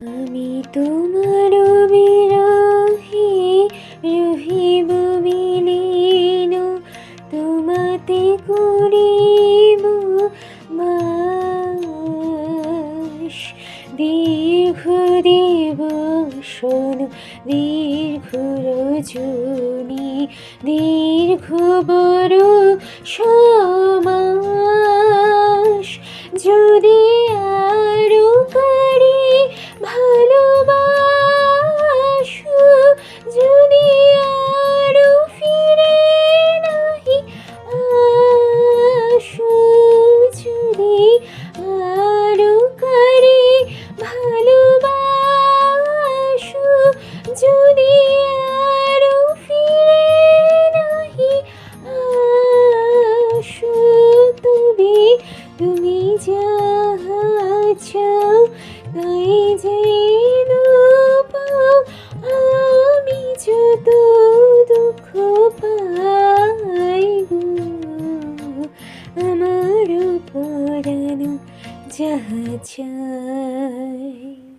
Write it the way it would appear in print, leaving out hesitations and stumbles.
আমি তোমার বিরহে রহিব বিলীন, তোমাতে করিব বাস। দীর্ঘ দিবসন দীর্ঘ রজনী, দীর্ঘ বরষমাস, যদি আরো কারি ভালোবাসো, যদি আরো ফিরে নাহি আসো, যদি আরো কারি ভালোবাসো, যদি আরো ফিরে নাহি আসো, তবে তুমি যাহা চাও তাই যেন পাও। আমি যত দুঃখ পাই গো, আমার পরাণ যাহা চায়।